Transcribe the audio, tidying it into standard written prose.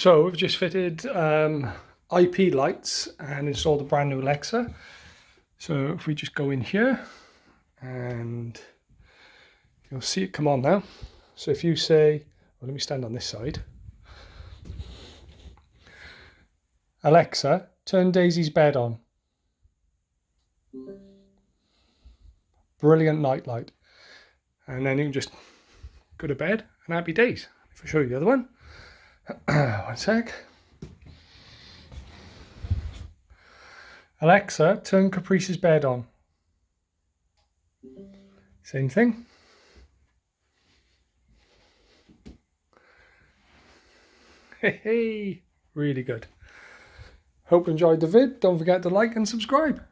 So we've just fitted IP lights and installed a brand new Alexa. So if we just go in here and you'll see it come on now. So if you say, well, let me stand on this side. Alexa, turn Daisy's bed on. Brilliant night light. And then you can just go to bed and happy days. If I show you the other one. One sec. Alexa, turn Caprice's bed on. Same thing. Hey, really good. Hope you enjoyed the vid. Don't forget to like and subscribe.